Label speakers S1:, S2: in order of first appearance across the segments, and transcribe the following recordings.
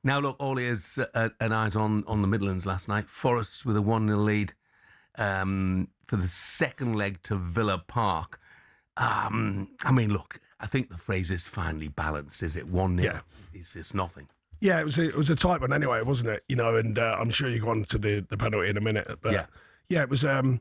S1: Now, look, all ears and eyes on the Midlands last night. Forest with a 1-0 lead for the second leg to Villa Park. I mean, look, I think the phrase is finely balanced. Is it 1-0?
S2: Yeah.
S1: It's just nothing.
S2: Yeah, it was a tight one anyway, wasn't it? You know, and I'm sure you go on to the penalty in a minute. But yeah, it was a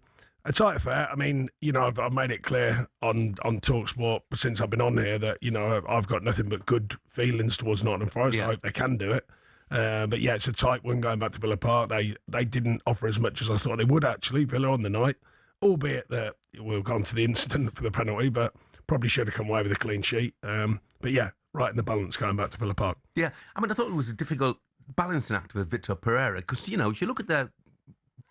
S2: tight affair. I mean, you know, I've made it clear on talkSPORT since I've been on here that, you know, I've got nothing but good feelings towards Nottingham Forest.
S1: Yeah.
S2: I hope they can do it. But yeah, it's a tight one going back to Villa Park. They didn't offer as much as I thought they would, actually, Villa on the night, albeit that we'll go on to the incident for the penalty, but probably should have come away with a clean sheet. But yeah, right in the balance going back to Villa Park.
S1: Yeah, I mean, I thought it was a difficult balancing act with Victor Pereira because, you know, if you look at their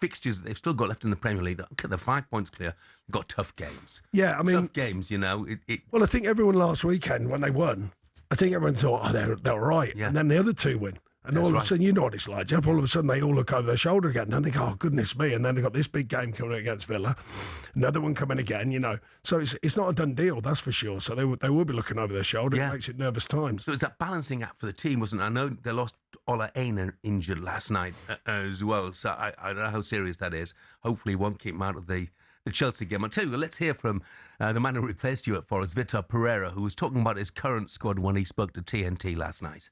S1: fixtures that they've still got left in the Premier League, okay, they're 5 points clear, they've got tough games.
S2: Yeah, I mean...
S1: Tough games, you know.
S2: Well, I think everyone last weekend, when they won, I think everyone thought, oh, they're right.
S1: Yeah.
S2: And then the other two win. And
S1: That's
S2: all of
S1: right.
S2: a sudden, you know what it's like, Jeff, all of a sudden they all look over their shoulder again and they go, oh, goodness me. And then they've got this big game coming against Villa, another one coming again, you know. So it's not a done deal, that's for sure. So they will be looking over their shoulder.
S1: Yeah.
S2: It makes it nervous times.
S1: So it's that balancing act for the team, wasn't it? I know they lost Ola Aina injured last night as well, so I don't know how serious that is. Hopefully he won't keep him out of the Chelsea game. I'll tell you, let's hear from the man who replaced you at Forest, Victor Pereira, who was talking about his current squad when he spoke to TNT last night.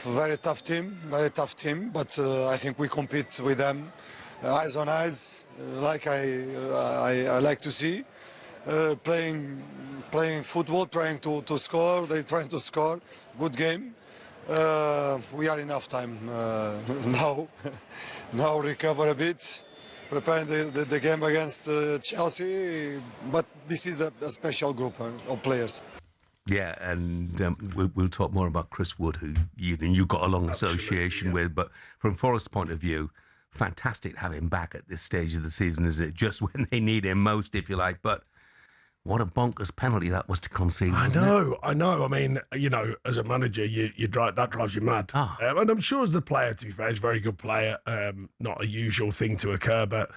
S3: Very tough team, but I think we compete with them eyes on eyes, like I like to see. Playing football, trying to score, they're trying to score. Good game. We are enough time now recover a bit, preparing the game against Chelsea, but this is a special group of players.
S1: Yeah, and we'll talk more about Chris Wood, who you got a long association with. But from Forest's point of view, fantastic to have him back at this stage of the season, isn't it? Just when they need him most, if you like. But what a bonkers penalty that was to concede.
S2: I know. I mean, you know, as a manager, that drives you mad. And I'm sure as the player, to be fair, he's a very good player. Not a usual thing to occur, but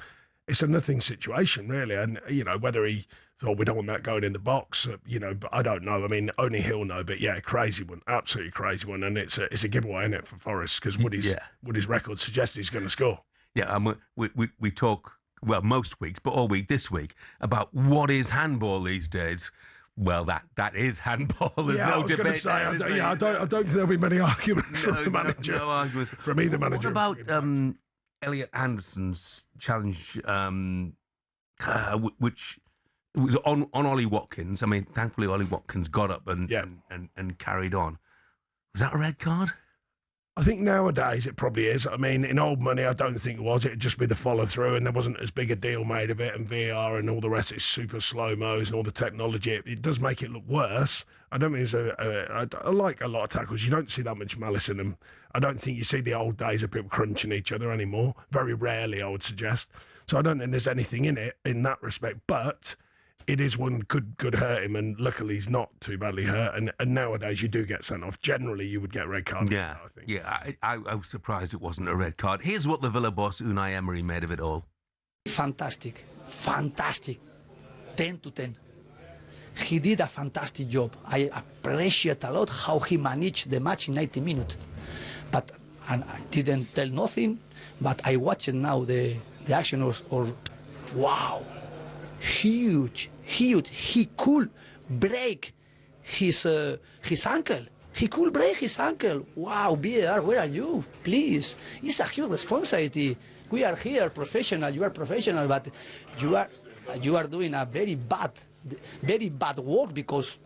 S2: it's a nothing situation, really. And, you know, whether he thought we don't want that going in the box, you know, but I don't know. I mean, only he'll know. But yeah, crazy one, absolutely crazy one. And it's a giveaway, isn't it, for Forest? Because Woody's record suggests he's going to score.
S1: Yeah, and we talk, well, most weeks, but all week this week, about what is handball these days. Well, that is handball. There's no debate.
S2: I don't think there'll be many arguments from the manager.
S1: No arguments.
S2: From either manager.
S1: What about Elliot Anderson's challenge, which was on Ollie Watkins? I mean, thankfully Ollie Watkins got up and carried on. Was that a red card?
S2: I think nowadays it probably is. I mean, in old money, I don't think it was. It'd just be the follow through, and there wasn't as big a deal made of it. And VAR and all the rest, it's super slow mos and all the technology. It does make it look worse. I don't think I like a lot of tackles. You don't see that much malice in them. I don't think you see the old days of people crunching each other anymore. Very rarely, I would suggest. So I don't think there's anything in it in that respect. But it is one could hurt him, and luckily he's not too badly hurt. And nowadays you do get sent off. Generally, you would get red card.
S1: Yeah,
S2: I think.
S1: Yeah. I was surprised it wasn't a red card. Here's what the Villa boss Unai Emery made of it all.
S4: Fantastic, 10 to 10. He did a fantastic job. I appreciate a lot how he managed the match in 90 minutes. But and I didn't tell nothing. But I watched now the action or wow. Huge. He could break his ankle. He could break his ankle. Wow, VAR, where are you? Please. It's a huge responsibility. We are here, professional. You are professional, but you are doing a very bad work because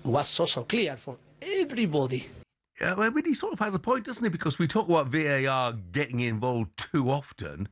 S4: it was so clear for everybody.
S1: Yeah, I mean, he sort of has a point, doesn't he? Because we talk about VAR getting involved too often.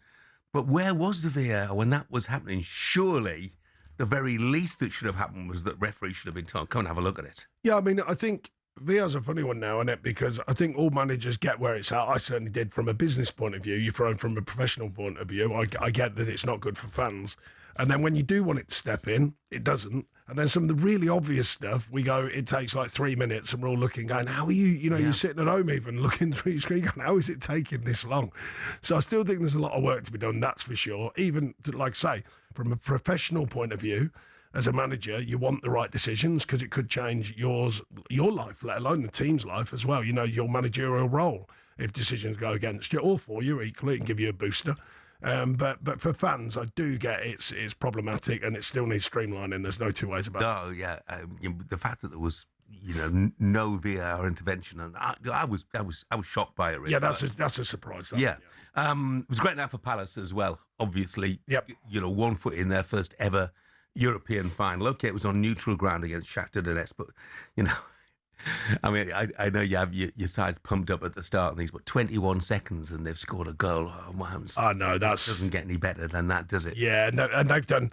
S1: But where was the VAR when that was happening? Surely the very least that should have happened was that referees should have been told, come and have a look at it.
S2: Yeah, I mean, I think VAR's a funny one now, isn't it? Because I think all managers get where it's at. I certainly did from a business point of view. You're thrown from a professional point of view. I get that it's not good for fans. And then when you do want it to step in, it doesn't. And then some of the really obvious stuff, we go, it takes like 3 minutes, and we're all looking, going, how are you, you're sitting at home even looking through your screen, going, how is it taking this long? So I still think there's a lot of work to be done, that's for sure. Even, like I say, from a professional point of view, as a manager, you want the right decisions because it could change your life, let alone the team's life as well. You know, your managerial role if decisions go against you or for you equally and give you a booster. But for fans, I do get it's problematic and it still needs streamlining. There's no two ways about it.
S1: Oh yeah, the fact that there was no VAR intervention, and I was shocked by it. Really.
S2: Yeah, that's a surprise.
S1: Yeah. It was great now for Palace as well. Obviously,
S2: Yep.
S1: 1 foot in their first ever European final. Okay, it was on neutral ground against Shakhtar Donetsk, but I mean, I know you have your sides pumped up at the start of these, but 21 seconds and they've scored a goal. Oh, wow.
S2: I know, that
S1: doesn't get any better than that, does it?
S2: Yeah, and they've done.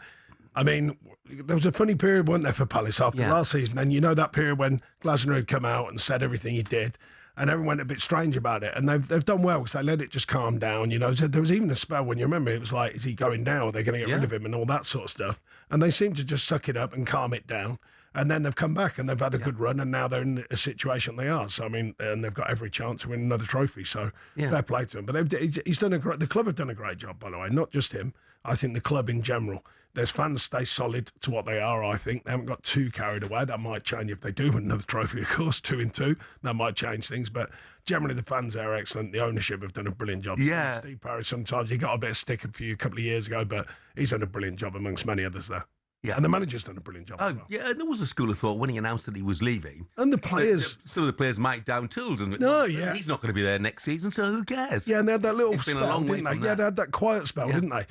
S2: I mean, there was a funny period, wasn't there, for Palace after last season? And that period when Glasner had come out and said everything he did, and everyone went a bit strange about it. And they've done well because they let it just calm down. So there was even a spell when you remember it was like, is he going down? Are they going to get rid of him and all that sort of stuff? And they seem to just suck it up and calm it down. And then they've come back and they've had a good run, and now they're in a situation they are. So I mean, and they've got every chance to win another trophy. So fair play to him. But he's done the club have done a great job, by the way. Not just him. I think the club in general. There's fans stay solid to what they are. I think they haven't got too carried away. That might change if they do win another trophy, of course, 2-2. That might change things. But generally, the fans are excellent. The ownership have done a brilliant job.
S1: Yeah,
S2: Steve Pereira, sometimes he got a bit of stick a couple of years ago, but he's done a brilliant job amongst many others there. Yeah, and the manager's done a brilliant job as well.
S1: Yeah, and there was a school of thought when he announced that he was leaving.
S2: And the players...
S1: Some of the players might down tools. And he's not going to be there next season, so who cares?
S2: Yeah, and they had that little spell, didn't they? Yeah, they had that quiet spell, didn't they?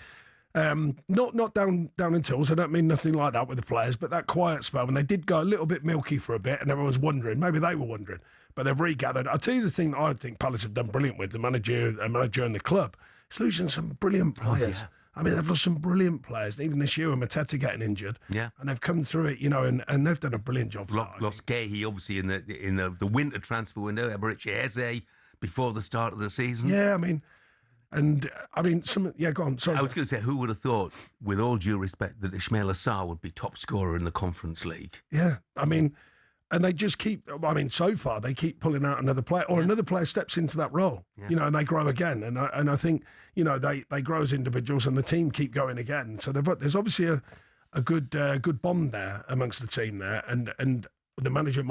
S2: Not down in tools. I don't mean nothing like that with the players, but that quiet spell when they did go a little bit milky for a bit, and everyone was wondering. Maybe they were wondering, but they've regathered. I'll tell you the thing that I think Palace have done brilliant with the manager and the club. It's losing some brilliant players. Oh, yeah. I mean, they've lost some brilliant players. Even this year with Mateta getting injured. Yeah. And they've come through it, and they've done a brilliant job.
S1: Lost Gahey, obviously, in the winter transfer window. Eberechi Eze before the start of the season.
S2: Yeah, go on. Sorry.
S1: I was going to say, who would have thought, with all due respect, that Ismail Assar would be top scorer in the Conference League?
S2: Yeah, and they just keep, so far, they keep pulling out another player, or another player steps into that role, and they grow again. And I think, they grow as individuals and the team keep going again. So there's obviously a good bond there amongst the team there. And the manager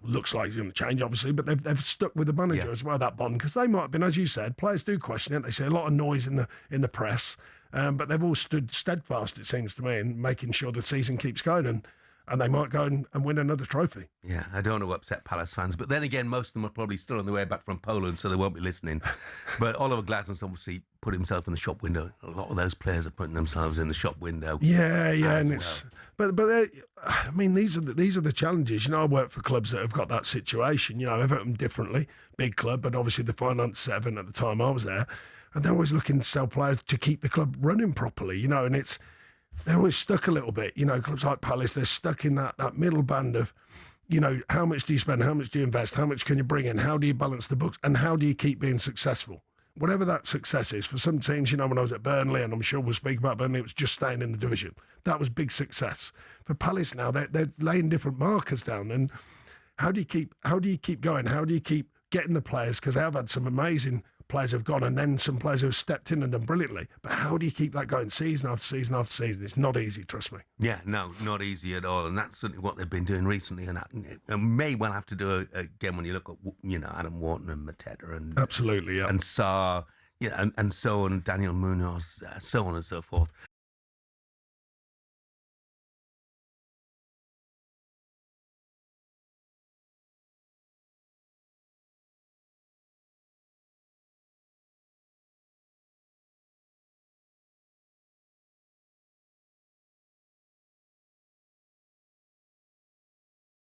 S2: looks like he's going to change, obviously, but they've stuck with the manager as well, that bond, because they might have been, as you said, players do question it. They see a lot of noise in the press, but they've all stood steadfast, it seems to me, in making sure the season keeps going. And they might go and win another trophy.
S1: Yeah, I don't want to upset Palace fans. But then again, most of them are probably still on the way back from Poland, so they won't be listening. But Oliver Glasner's obviously put himself in the shop window. A lot of those players are putting themselves in the shop window.
S2: Yeah, and it's... But these are the challenges. I work for clubs that have got that situation. Everton differently, big club, but obviously the finance Everton at the time I was there. And they're always looking to sell players to keep the club running properly, and it's... They're always stuck a little bit, clubs like Palace, they're stuck in that middle band of, how much do you spend, how much do you invest, how much can you bring in, how do you balance the books, and how do you keep being successful? Whatever that success is. For some teams, when I was at Burnley, and I'm sure we'll speak about Burnley, it was just staying in the division. That was big success. For Palace now, they're laying different markers down. And how do you keep going? How do you keep getting the players? Because they have had some amazing players have gone, and then some players who have stepped in and done brilliantly. But how do you keep that going season after season after season? It's not easy, trust me.
S1: Yeah, no, not easy at all. And that's certainly what they've been doing recently. And may well have to do again when you look at, Adam Wharton and Mateta and
S2: absolutely, yeah,
S1: and Sarr, and so on, Daniel Munoz, so on and so forth.